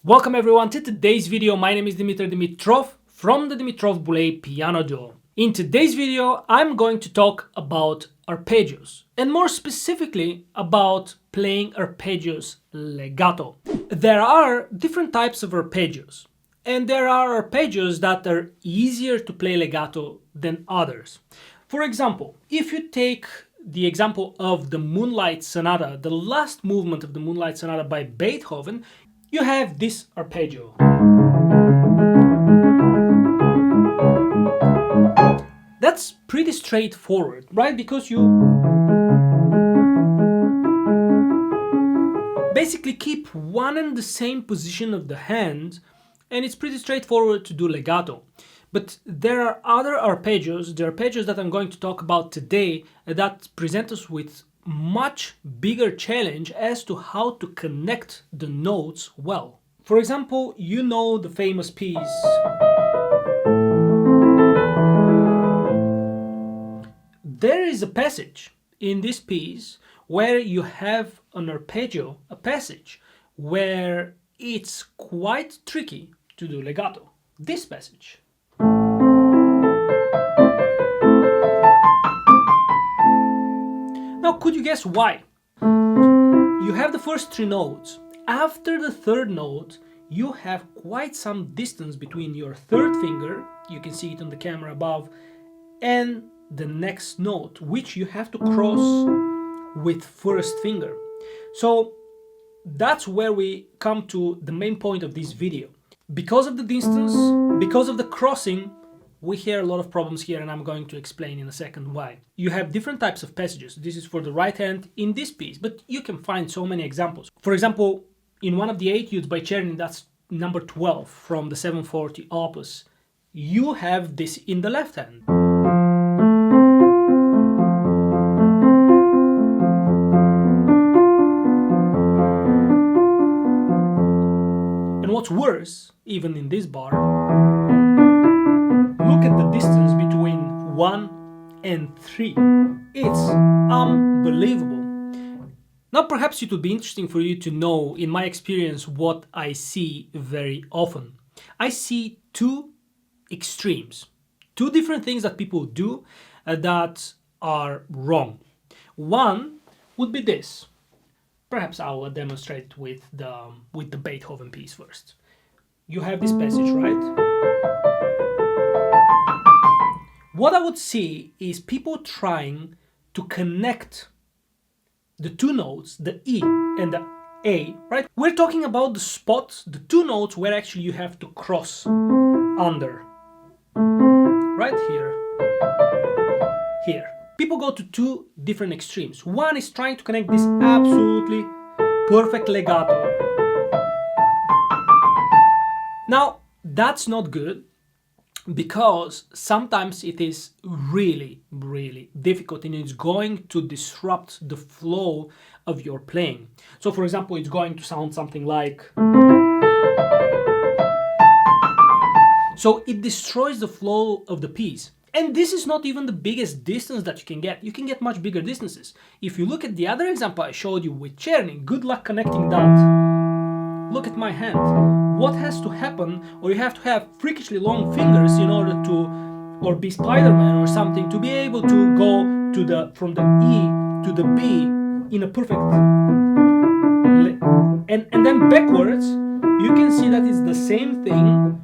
Welcome everyone to today's video. My name is Dimitar from the Dimitrov Boulez Piano Duo. In today's video, I'm going to talk about arpeggios, and more specifically about playing arpeggios legato. There are different types of arpeggios, and there are arpeggios that are easier to play legato than others. For example, if you take the example of the Moonlight Sonata, the last movement of the Moonlight Sonata by Beethoven, you have this arpeggio. That's pretty straightforward, right? Because you basically keep one and the same position of the hand, and it's pretty straightforward to do legato. But there are other arpeggios, the arpeggios that I'm going to talk about today, that present us with much bigger challenge as to how to connect the notes well. For example, you know the famous piece there is a passage in this piece where you have an arpeggio, a passage where it's quite tricky to do legato. This passage. Now, could you guess why? You have the first three notes. After the third note, you have quite some distance between your third finger, you can see it on the camera above, and the next note, which you have to cross with first finger. So that's where we come to the main point of this video. Because of the distance, because of the crossing, we hear a lot of problems here, and I'm going to explain in a second why. You have different types of passages. This is for the right hand in this piece, but you can find so many examples. For example, in one of the etudes by Czerny, that's number 12 from the 740 opus, you have this in the left hand. And what's worse, even in this bar, look at the distance between 1 and 3. It's unbelievable. Now, perhaps it would be interesting for you to know, in my experience, what I see very often. I see two extremes, two different things that people do that are wrong. One would be this. Perhaps I will demonstrate with the Beethoven piece first. You have this passage, right? What I would see is people trying to connect the two notes, the E and the A, right? We're talking about the spot, the two notes where actually you have to cross under. Right here. Here. People go to two different extremes. One is trying to connect this absolutely perfect legato. Now, that's not good, because sometimes it is really difficult, and it's going to disrupt the flow of your playing. So for example, it's going to sound something like... So it destroys the flow of the piece. And this is not even the biggest distance that you can get. You can get much bigger distances. If you look at the other example I showed you with Czerny, good luck connecting that. Look at my hand. What has to happen, or you have to have freakishly long fingers in order to, or be Spider-Man or something, to be able to go to from the E to the B in a perfect... And then backwards, you can see that it's the same thing.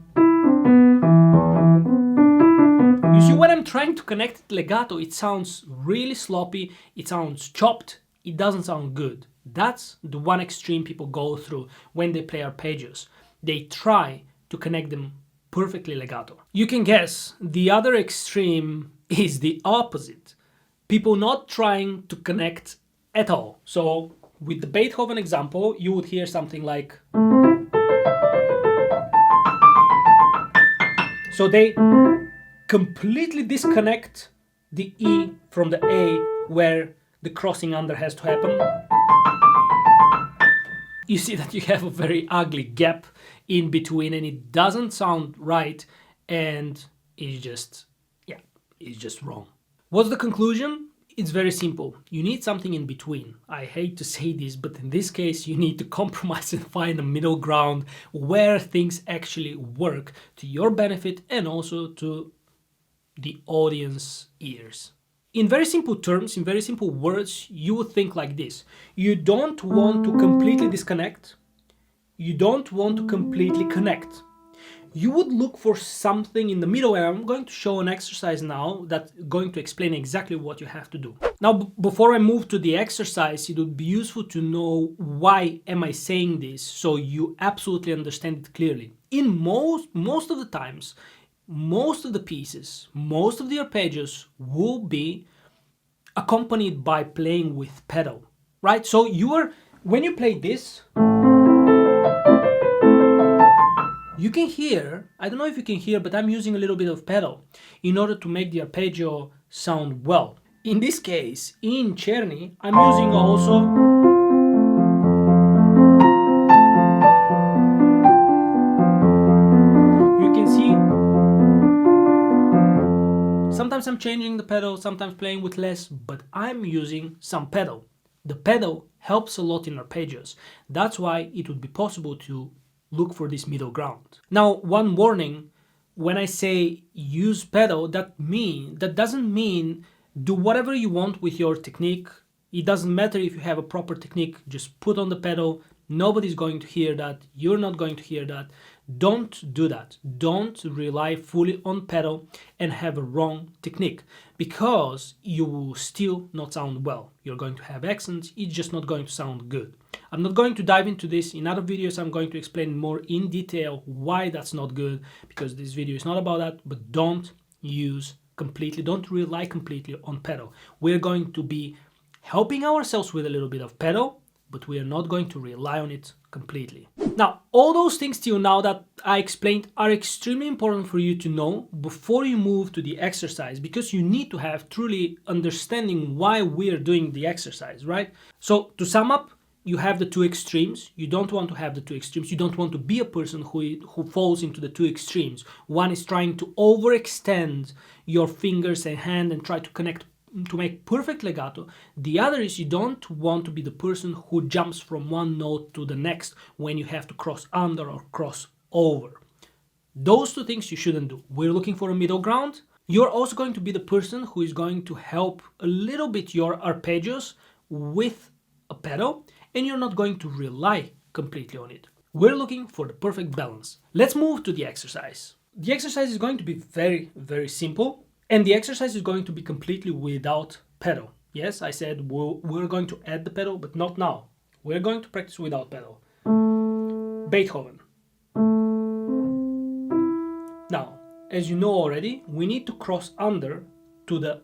You see, when I'm trying to connect it legato, it sounds really sloppy, it sounds chopped, it doesn't sound good. That's the one extreme people go through when they play arpeggios. They try to connect them perfectly legato. You can guess the other extreme is the opposite. People not trying to connect at all. So with the Beethoven example, you would hear something like... So they completely disconnect the E from the A where the crossing under has to happen. You see that you have a very ugly gap in between, and it doesn't sound right, and it's just wrong. What's the conclusion? It's very simple. You need something in between. I hate to say this, but in this case, you need to compromise and find a middle ground where things actually work to your benefit and also to the audience ears. In very simple terms, in very simple words, you would think like this. You don't want to completely disconnect. You don't want to completely connect. You would look for something in the middle, and I'm going to show an exercise now that's going to explain exactly what you have to do. Now, before I move to the exercise, it would be useful to know why am I saying this so you absolutely understand it clearly. In most of the times, most of the pieces, most of the arpeggios will be accompanied by playing with pedal, right? So when you play this, you can hear, I don't know if you can hear, but I'm using a little bit of pedal in order to make the arpeggio sound well. In this case, in Czerny, I'm using also sometimes I'm changing the pedal, sometimes playing with less, but I'm using some pedal. The pedal helps a lot in arpeggios. That's why it would be possible to look for this middle ground. Now, one warning, when I say use pedal, that doesn't mean do whatever you want with your technique. It doesn't matter if you have a proper technique, just put on the pedal. Nobody's going to hear that. You're not going to hear that. Don't do that. Don't rely fully on pedal and have a wrong technique, because you will still not sound well. You're going to have accents. It's just not going to sound good. I'm not going to dive into this. In other videos, I'm going to explain more in detail why that's not good, because this video is not about that. But don't rely completely on pedal. We're going to be helping ourselves with a little bit of pedal, but we are not going to rely on it completely. Now, all those things till now that I explained are extremely important for you to know before you move to the exercise, because you need to have truly understanding why we are doing the exercise, right? So to sum up, you have the two extremes. You don't want to have the two extremes. You don't want to be a person who falls into the two extremes. One is trying to overextend your fingers and hand and try to connect to make perfect legato. The other is you don't want to be the person who jumps from one note to the next when you have to cross under or cross over. Those two things you shouldn't do. We're looking for a middle ground. You're also going to be the person who is going to help a little bit your arpeggios with a pedal, and you're not going to rely completely on it. We're looking for the perfect balance. Let's move to the exercise. The exercise is going to be very, very simple. And the exercise is going to be completely without pedal. Yes, I said we're going to add the pedal, but not now. We're going to practice without pedal. Beethoven. Now, as you know already, we need to cross under to the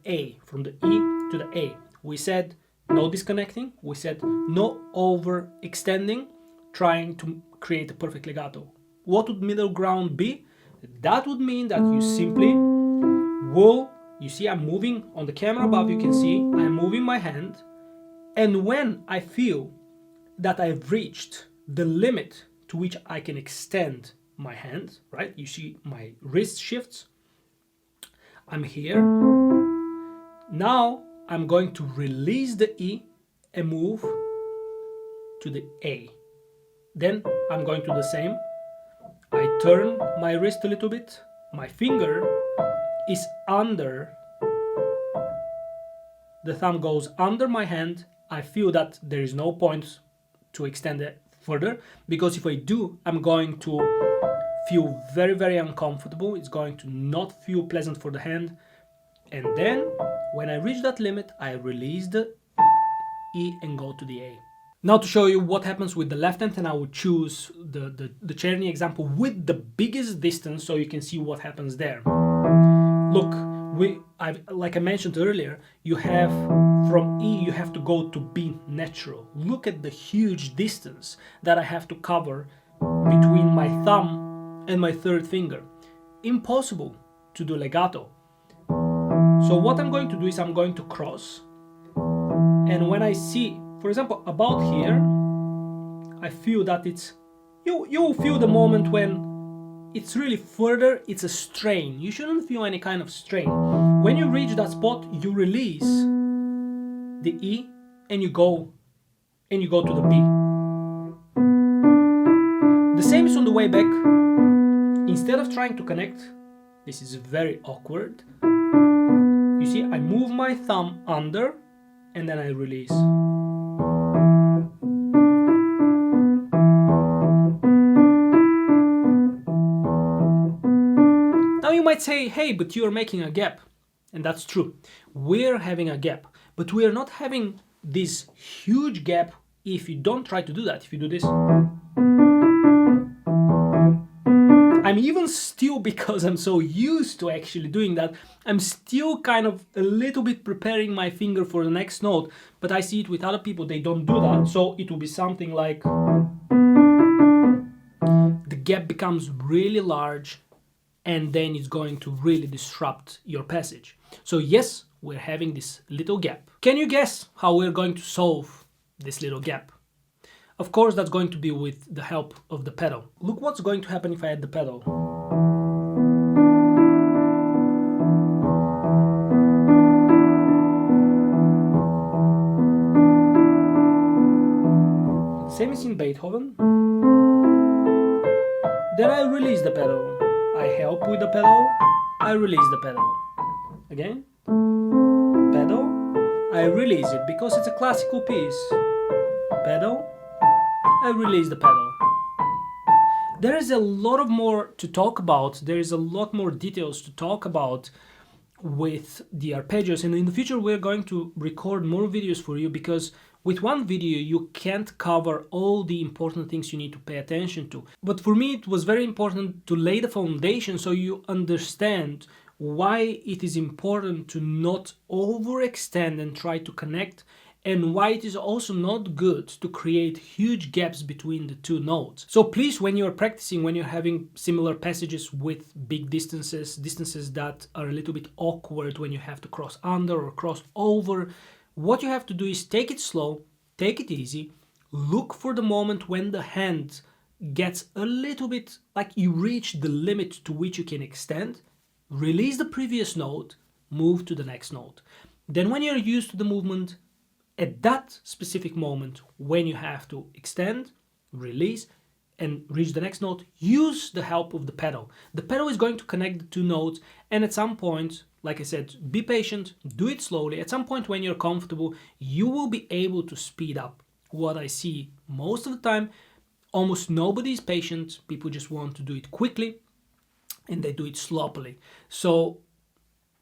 A, from the E to the A. We said no disconnecting. We said no overextending, trying to create a perfect legato. What would middle ground be? That would mean that you simply you see I'm moving on the camera above, you can see I'm moving my hand, and when I feel that I've reached the limit to which I can extend my hand, right? You see my wrist shifts. I'm here. Now I'm going to release the E and move to the A. Then I'm going to do the same. I turn my wrist a little bit. My finger is under, the thumb goes under my hand. I feel that there is no point to extend it further, because if I do, I'm going to feel very, very uncomfortable. It's going to not feel pleasant for the hand. And then when I reach that limit, I release the E and go to the A. Now to show you what happens with the left hand, and I would choose the Czerny example with the biggest distance so you can see what happens there. Look, like I mentioned earlier, you have from E you have to go to B natural. Look at the huge distance that I have to cover between my thumb and my third finger. Impossible to do legato. So what I'm going to do is I'm going to cross, and when I see, for example, about here, I feel that it's, you will feel the moment when it's really further, it's a strain. You shouldn't feel any kind of strain. When you reach that spot, you release the E and you go to the B. The same is on the way back. Instead of trying to connect, this is very awkward. You see, I move my thumb under and then I release. Now you might say, hey, but you are making a gap. And that's true. We're having a gap, but we are not having this huge gap if you don't try to do that. If you do this, I'm even still, because I'm so used to actually doing that, I'm still kind of a little bit preparing my finger for the next note, but I see it with other people, they don't do that, so it will be something like, the gap becomes really large and then it's going to really disrupt your passage. So yes, we're having this little gap. Can you guess how we're going to solve this little gap? Of course, that's going to be with the help of the pedal. Look what's going to happen if I add the pedal. Same as in Beethoven. Then I release the pedal. I help with the pedal. I release the pedal. Again. Pedal. I release it because it's a classical piece. Pedal. I release the pedal. There is a lot more to talk about. There is a lot more details to talk about with the arpeggios, and in the future we're going to record more videos for you, because with one video you can't cover all the important things you need to pay attention to. But for me it was very important to lay the foundation so you understand why it is important to not overextend and try to connect, and why it is also not good to create huge gaps between the two notes. So please, when you're practicing, when you're having similar passages with big distances that are a little bit awkward when you have to cross under or cross over, what you have to do is take it slow, take it easy, look for the moment when the hand gets a little bit like you reach the limit to which you can extend, release the previous note, move to the next note. Then when you're used to the movement, at that specific moment when you have to extend, release, and reach the next note, use the help of the pedal. The pedal is going to connect the two notes, and at some point, like I said, be patient, do it slowly. At some point when you're comfortable, you will be able to speed up. What I see most of the time, almost nobody is patient. People just want to do it quickly and they do it sloppily. So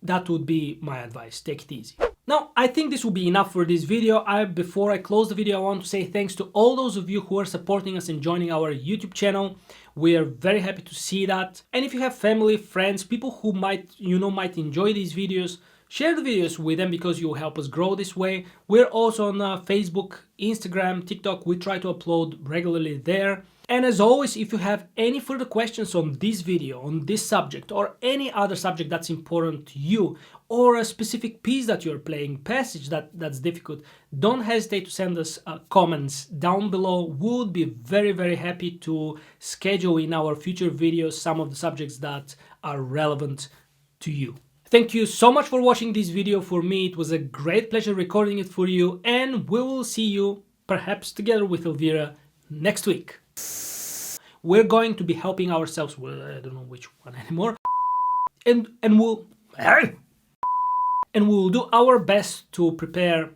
that would be my advice. Take it easy. Now, I think this will be enough for this video. Before I close the video, I want to say thanks to all those of you who are supporting us and joining our YouTube channel. We are very happy to see that. And if you have family, friends, people who might enjoy these videos, share the videos with them, because you will help us grow this way. We're also on Facebook, Instagram, TikTok. We try to upload regularly there. And as always, if you have any further questions on this video, on this subject, or any other subject that's important to you, or a specific piece that you're playing, passage that's difficult, don't hesitate to send us comments down below. We would be very, very happy to schedule in our future videos some of the subjects that are relevant to you. Thank you so much for watching this video. For me, it was a great pleasure recording it for you, and we will see you, perhaps together with Elvira, next week. We're going to be helping ourselves, well, I don't know which one anymore, and we'll do our best to prepare